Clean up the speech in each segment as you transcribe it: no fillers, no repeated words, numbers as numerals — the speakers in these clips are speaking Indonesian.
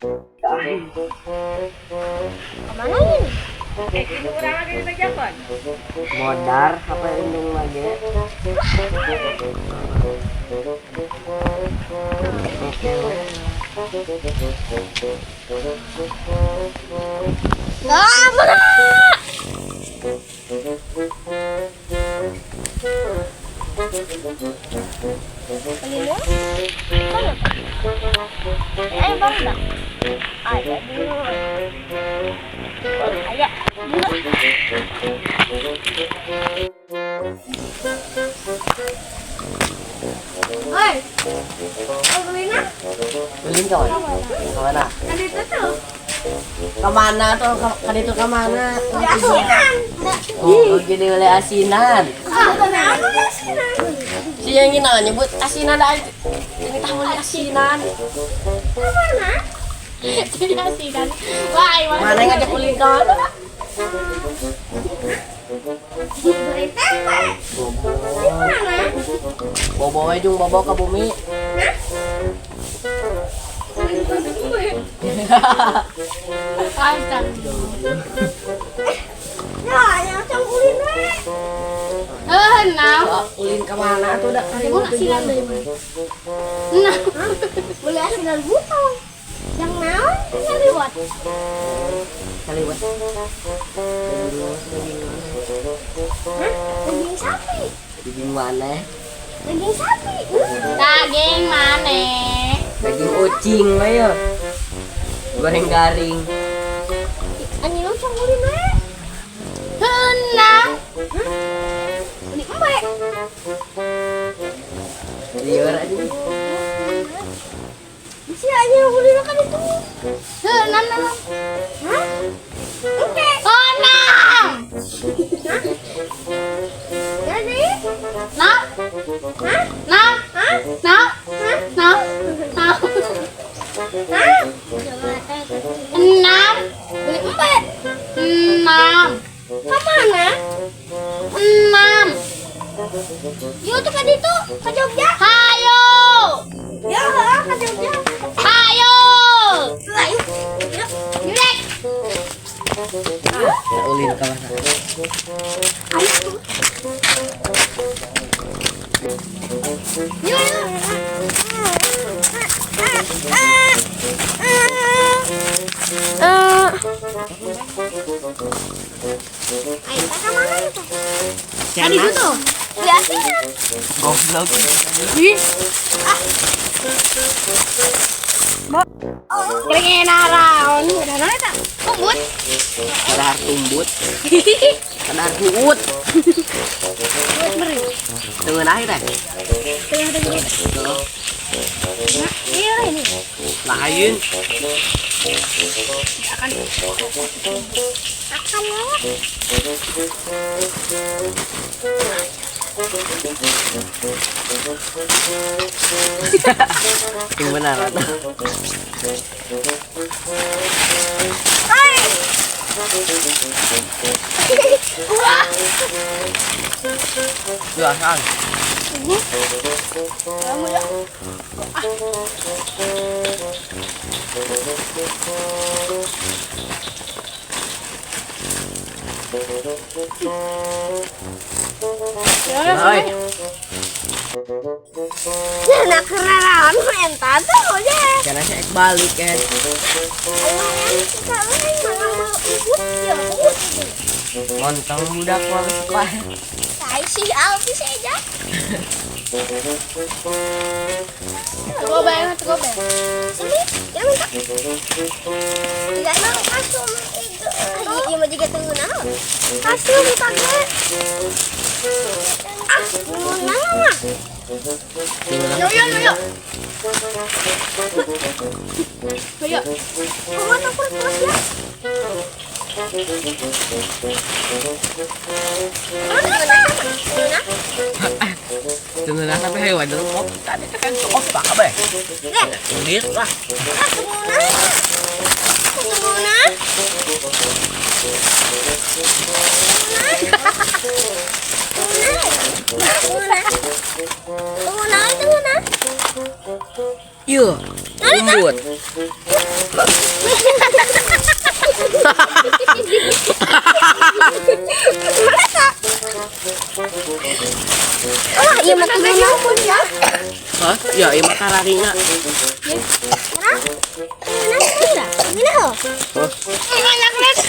Kemana ini? Ini orang lagi di meja kon. Modar apa indung lagi? Nah, mana? Pelindung? Bang dah. Ada dulu. Ayo, dulu. Oi, Lina? Belum kawan? Kemana? Kan itu tuh. Kemana tuh? Kan itu kemana? Di asinan. Oh, gini oleh asinan. Kenapa asinan? Si yang ini nyebut asinan aja. Ini tahu oleh asinan. Kemana? Jadi asinan. Wah, Mana yang ngajak ulin kawan? Beri tempe. Di mana? Bobo ujung bobo ke bumi. Kacang. Ya, yang cangkulin we. Nah. Ulin kemana tuh udah kali Mau asinan deh. Nah. Boleh asinan butong. Yang naon yang liwat. kali buat. Daging sapi. Daging mana? Daging sapi. Daging mana? Daging ucing ayo. Goreng garing. Anjing lu cangkulin we. Henang. Beli embe. Liur aja. Si anjing lu beli makan itu. Henang. Hah? Oke. Henang. Jadi, Nah. hah? Nah. Hah? Nah. Nah. Nah. Hah? Enam. Beli embe. Enam. Kemana? Enam. Yuk tuh kan itu ke Jogja. Hayo. Ya, ke Jogja. Hayo. Ayo. Yuk. Yurek. Ulin kemana? Ayo. Yuk, yuk. Ayo, kita mana itu? Tadi itu tuh. Lihatin. Goblok. Kering naraon. Udah nara tak? Kumbut. Kadar tumbut. Kadar kuut. Dengan air deh. Iya ini. Lain. Akan lewat. Yang benar. Hai. Wah. Dua sang. Kamu ya. Hai. Jangan kenalan main tante aja. Karena saya balik kan. Montong budak mau sekolah. Saya sih Alfi saja. Gobeng, gobeng. Sini, ya minta. Tidak mau kasum itu. Iya mau juga tunggu nah. Kasum pakai. Ah, mana mah? Yo yo yo yo. Yo. Kamu takut terus ya? Tunggu lah tapi hewan dulu mau tadi kan kok pak apa? Lihat lah. Iya, lembut. Oh, iya mah tuguna pun ya. Hah? Ya, iya mah kararinya. Mana? Mana? Ini ho. Banyak les.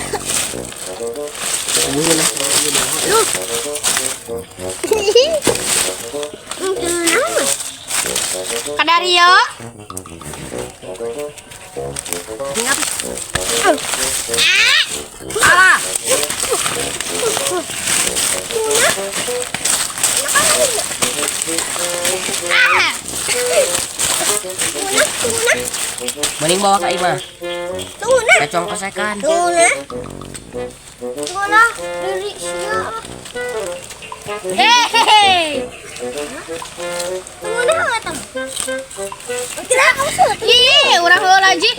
Bukan lah. Kadario. Salah. Mending bawa ke Ima. Tuguna. Kecong kosekan. Tuguna. Tuguna dari sia. Hehehe. Tuguna enggak tahu. Tidak kamu sudah. Ih, urang heula lagi.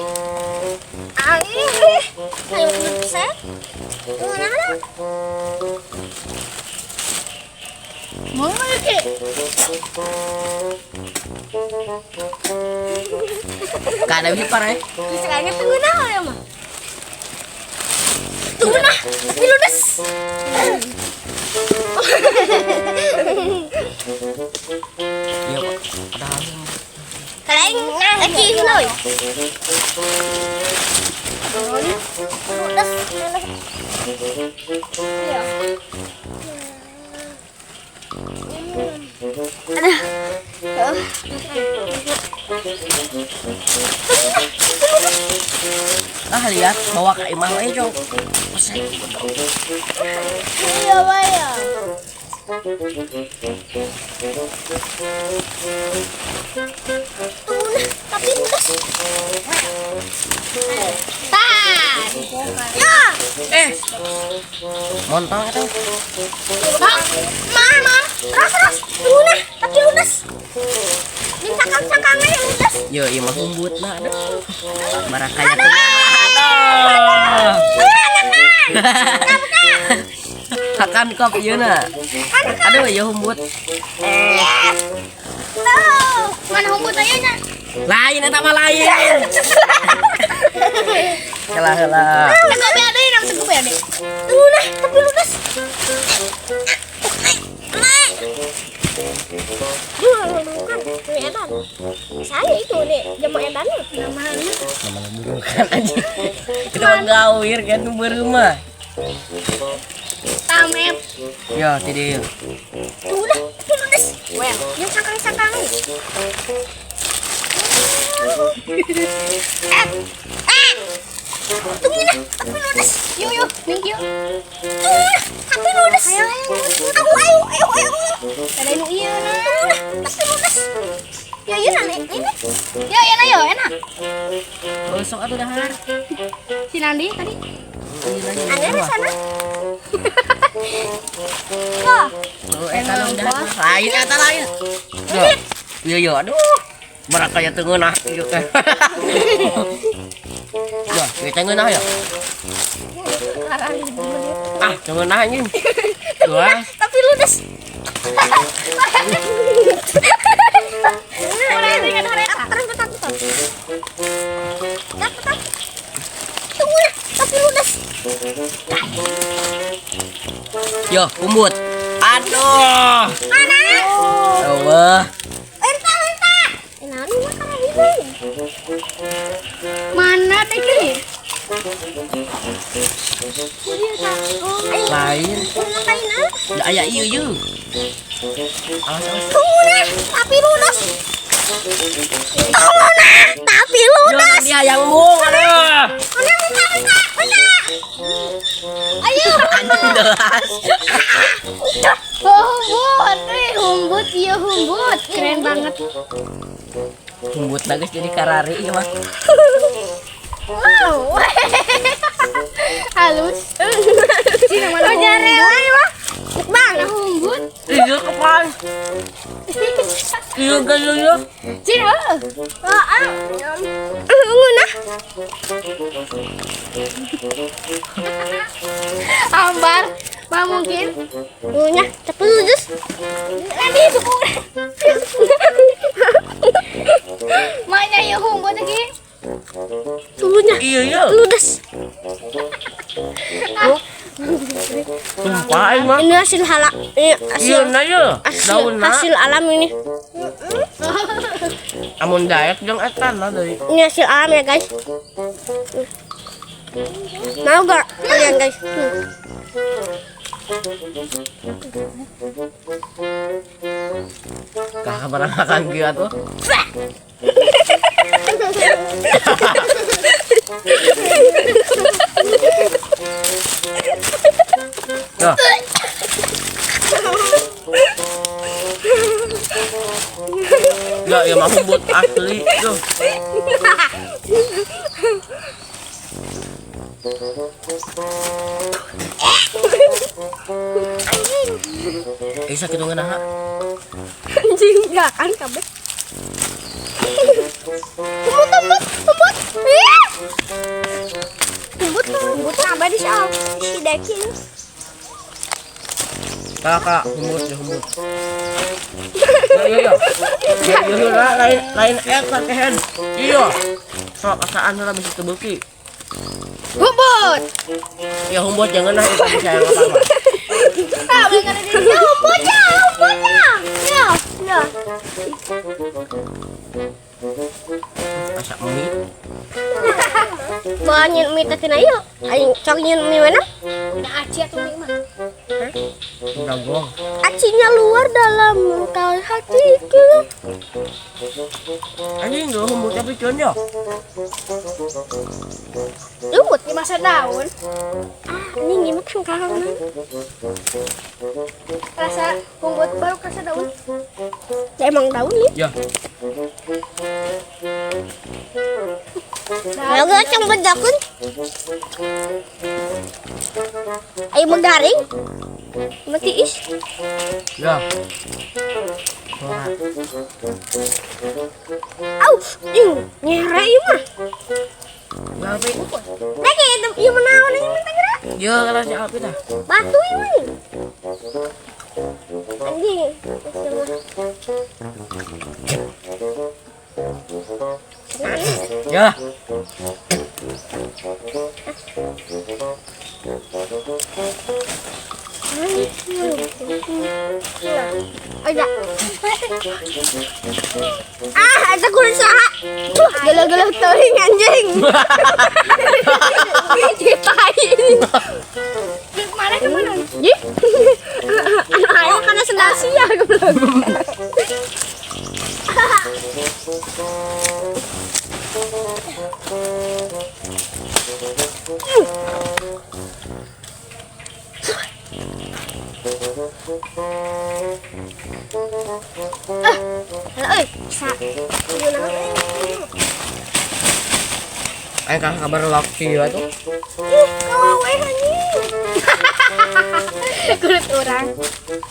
Ayo bisa. Tuguna ada. Mau lagi. Kada bisa parah. Misalnya tuguna ya mah. Tuguna. Tapi ludes. Iya, Pak. Ada hal yang Kalian lagi loy. Ludes. Iya. lihat bawa ke Imah we, Jong. Kosek. Iya, Baya. Tapi ludes. Tan. Ya. Montong itu. Mama, terus tuna, tapi ludes. Dincakang-cakangnya yang ludes. Yo, Imah humbut nah. Barakanya tuh. Aduh. Akan kop ieu na. Aduh, ya humbut. Tuh. Mana humbut aya nya? Lain eta mah lain. Helah. Tengok be deui nang tengok be deui. Tuna, tapi ludes. Edan. Saya itu nih, jamu edan nih. Namanya. Namanya bukan aja. Kita mah gawir kan berumah. Tamet. Yo, tidieu. Udah, tapi ludes. Well, yang sakang-sakang. Tunggu nah, tapi ludes. Yuk, thank you. Tapi ludes. Ayo. Ada nu ieu na. Tapi ludes. Ya, Nenek. Ya, enak. Gosok atuh dahar. Si Nandi tadi. Ada di sana. Wah, Oh, eta udah lain eta lain. Yo, aduh. Barakaya teu ngeunah ieu teh. Wah, ieu teh ngeunah ya. Ah, teu ngeunah anjing. Wah, tapi ludes. Tunggu nah, tapi ludes. yo, umbut. Aduh. Mana? Allah. Enta. Nani makan ini. Mana teh ki? Lain. Ngapain ah? Da aya ieu. Awas. Tunggu nah, tapi ludes. Tunggu nah, tapi ludes. Dia yang bung. Aduh. Bentar. Ayo. Anjing deras. Humbut, iya humbut. Keren banget. Umbut bagus jadi karari ieu mah. Wow. Halus. Cina mana humbut? Bang, Humbut. Ieu kepan. Ieu gayanya. Cina. nguna. Ambar. Mah mungkin. Ngunya, tapi ludes. Nanti itu. Maknya ya humbut lagi. Iya iya. Ludes. Sumpah aing mah. Ini hasil halak. Ini Iya hasil na ya. Daun na. hasil alam ini. Amun daek jeung etan lah deui. Ini hasil alam ya guys. Mau gak kalian guys? Kakak barang makan kia tuh. Tuh. Enggak, ya mau buat asli tuh. Isa gitu ngena. Anjing gak kan kabeh. Tumbut kabeh di sini. Si Deki. Kakak, humut ya humut. Iya. Ya lain kehen. Iya. Sok asaan lah bisa tebuki. Humbut. Ya humut jangan lah itu bisa yang apa-apa. Ah, udah ada di sini. Humbutnya. Ya. Masak mie. Banyak mie tadi na yuk. Ayo cok nyen mie mana? Udah aci atau mie mah? Gagong. Acinya luar dalam kau hatiku. Anjing dulu humutnya picon ya. Humbut. Di masa daun. Ini gimana kan kakak? Rasa humbut baru rasa daun. Ya emang daun nih. Ya. Ayo gak coba jakun. Ayo menggaring. Mati is. Ya. Au, nyere ieu mah. Ngapain? Lagi ieu menaon ini teh geura. Ya kalau si Alpi dah. Batu ieu mah. Anjing. Ya. Ada. Ada kulit saha. Gelo-gelo teuing anjing. Cipai. Mana kemana? Ji. Anu aya kana sendal sia goblok. Bisa. Ayo kakak kabar laki ya tuh. Kawawe anjing. Kulit orang.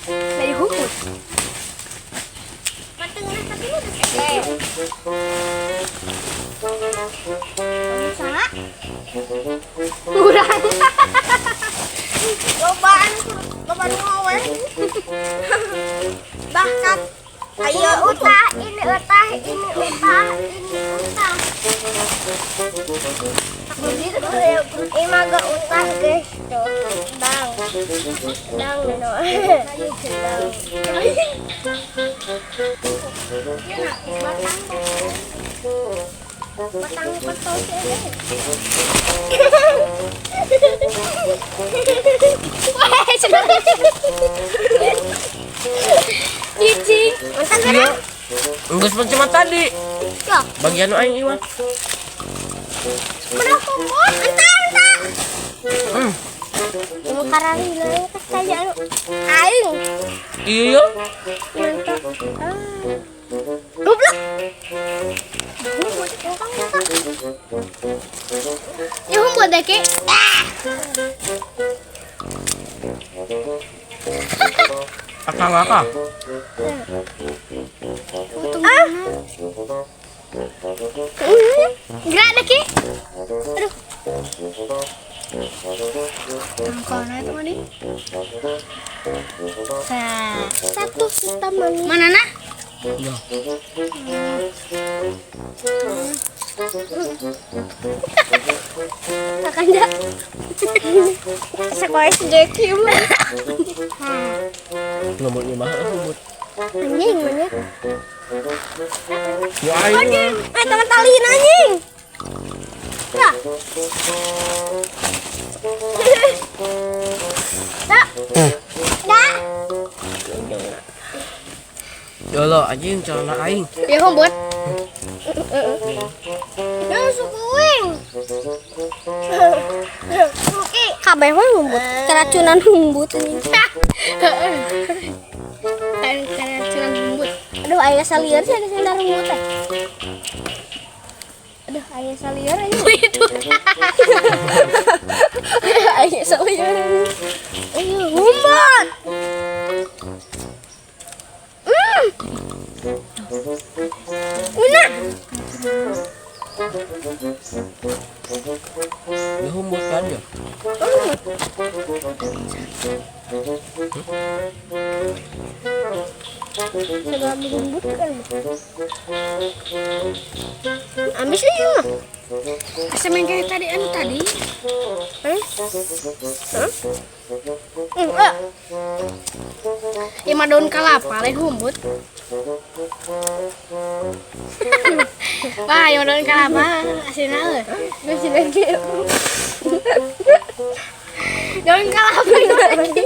Dari hukum. Patengna tapi lu udah Saha? Kurang. Cobaan ngawe. Bakat. Ayo utah, ini utah, ini utah, ini utah. Ini mah gak utah guys, tuh. Dang. Dang no. Dang. Batang petol sih. Wah, sudah. Cicing. Mantap Iya. kan? Enggak seperti cuma tadi. Yo, Bagian nu aing ieu mah. udah kumpul. Entar. Mau karari lah tas kayak lu. Aing. Iya. Mantap. Goblok. Ya humbut deh, Ki. Kakak. Gerak deh, Ki. Aduh. Angkona itu mah nih. Satu sistem manis. Mana nah? Iya. Kakanda. Sekolah sejeki mah. Ngemutnya mah ngemut. Anjing mana? Ya aing. Teman taliin anjing. Dah. Dah. Dah. Jolo anjing celana aing. Ya humbut. Yang sukuing. Suki. Kabeh mah ngumbut. Keracunan ngumbut ini. Keracunan humbut. Aduh, aya salieur sih ada salieur ngumbut teh. Aduh, aya salieur ini. Itu. Aya salieur. Ayo, ngumbut. Una. Ya humbut kan ya. Segala ngumbut kan. Ambis sih mah. Asa main kayak tadi anu tadi. Enggak. Ya mah daun kelapa lain humbut. Wah, ya mah daun kelapa asinna euy. Masih lagi. Daun kelapa lagi.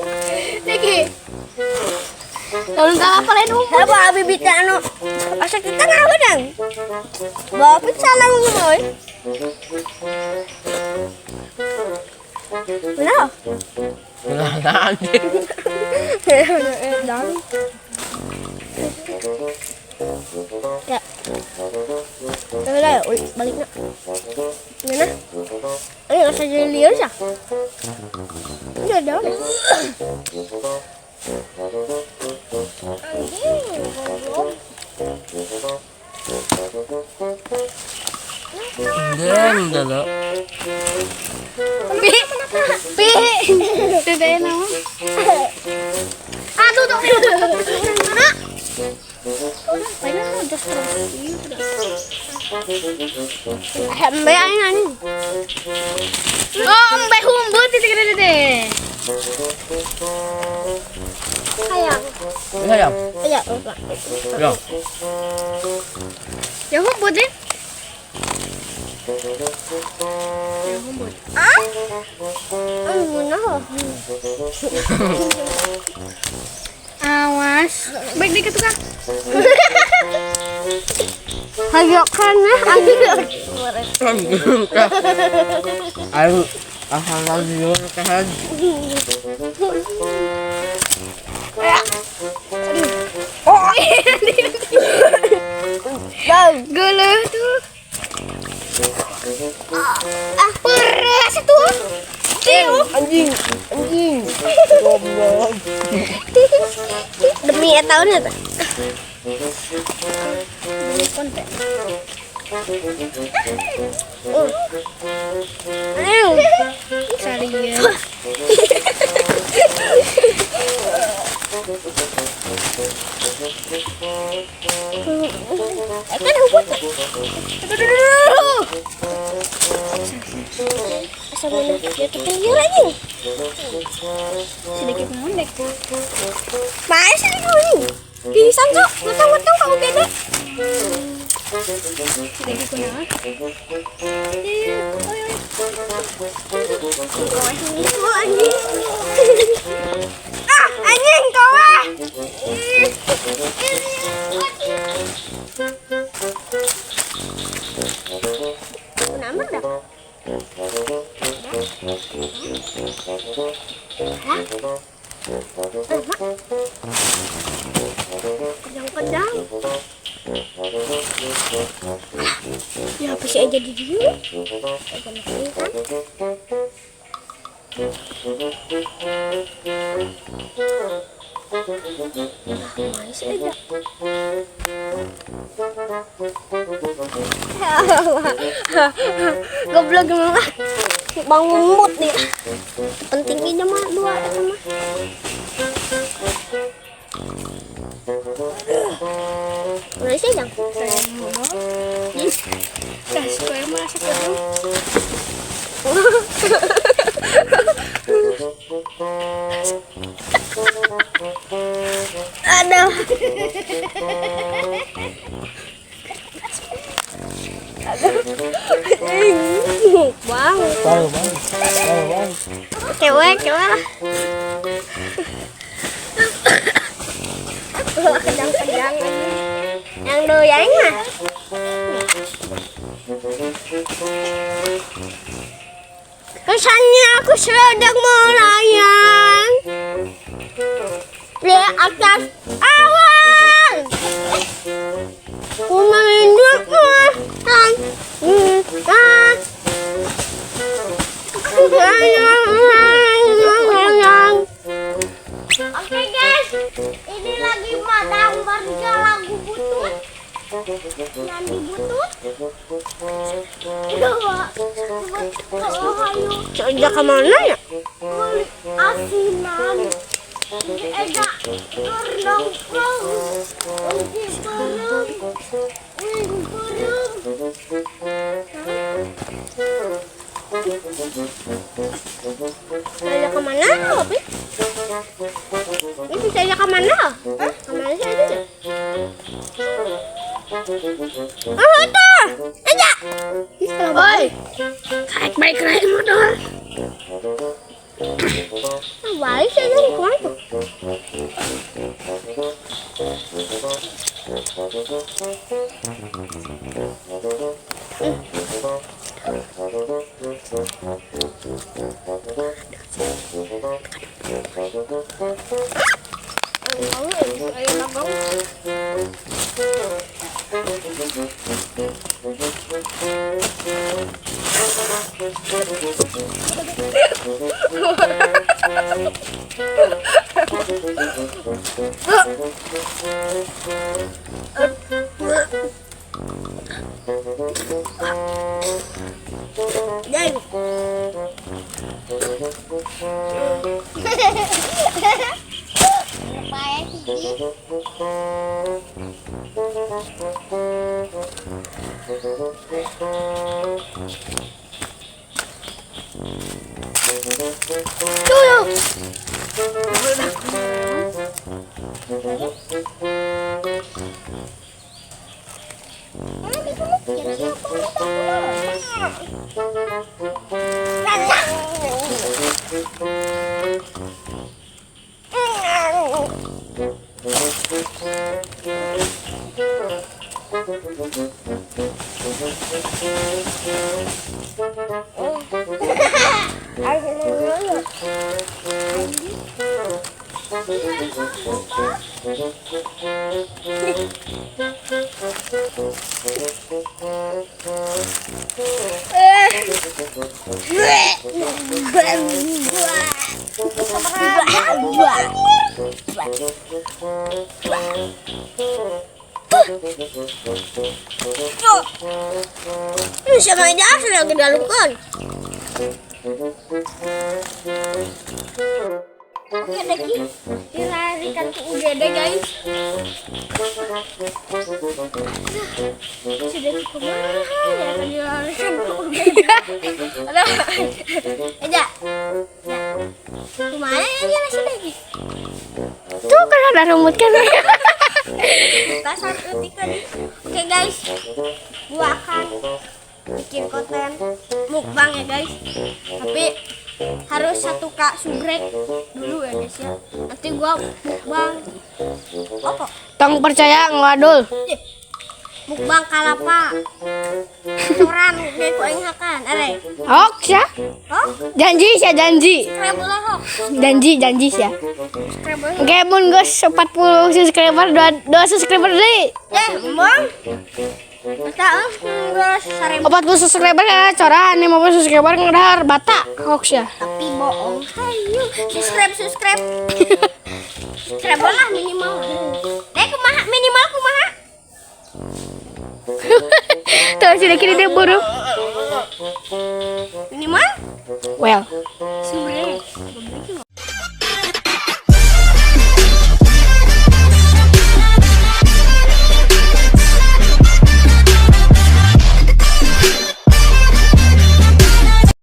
Daun kelapa lain humbut. Apa bibit anu? Asa kita ngapa dang? Bawa pizza nang ngoy. Nah. Nah anjing. Dang. Ya. Udah ya, balik nak. Mana? Ayo rasa jadi liar sih. Udah dah. Deng dalo. Pi. Tete nama. Aduh, tuh. Mana? Banyak just terus. Hembe aing anjing. Oh, embe humbut tete. Sayang. Sayang. Iya, Ya. Ya humbut deh. ah? Mana? Awas. Baik dikit tukang. Hayokan anjing. Ayo asal lanjut kan. Oh, bang, Geuleuh tuh. peres itu. Anjing. Goblok. Demi tahunnya tuh. Ayo. Serius. Kan hukum. Asal mana dia terkenal lagi. Sedikit ngondek. Mana sih ini? Pisan kok, ngutang-ngutang kau beda. Sedikit kunaon. Oh, anjing. Ah, anjing kau ah. Kenapa dah? Kedang-kedang. Ya, apa sih aja di dulu? Masih aja. Goblok mah. Bangun mood nih. Pentingnya mah dua eta mah. Masih jang. sekian. Aduh. Bang. Cewek lah. Kejang-kejang lagi. Yang doyannya. Kesannya aku sedang melayang di atas awan. Ku merindumu dan Oke guys, ini lagi Madang Warga lagu butut. Nandi butut. Sejak kemana ya? Asinan. Eda nongkrong. Saya kemana, Opi? Ini saya kemana? Hah? Kemana saya itu? Oh, itu! Aja! Oi! Kayak motor. Balik saya dari kemana tuh? Siapa aja sudah kedalukan. Oke deh, dilarikan ke UGD guys. Sudah kemana ya kan dilarikan ke UGD. Aja. Kemana ya dia masih lagi? Tuh kan ada rumput kan. Pasar utik tadi. Oke guys, gua akan bikin konten mukbang ya guys, tapi harus 1K subrek dulu ya guys ya. Nanti gua mukbang apa? Tong percaya ngeladul. Mukbang kalapa. Orang deh kau ingatkan, are. Hoax ya? Oh, Janji ya janji. subscribe lah kok. Janji ya. Subscribe. Oke, mun geus 40 subscriber, 2 subscriber deui. Bang. Kita geus 1000. 40 subscriber ya coran, 50 subscriber ngedar bata hoax ya. Tapi bohong. Hayu, subscribe. Subscribe lah minimal. Kumaha minimal kumaha? Tuh sudah kini dia buruk. Minimal Well, 9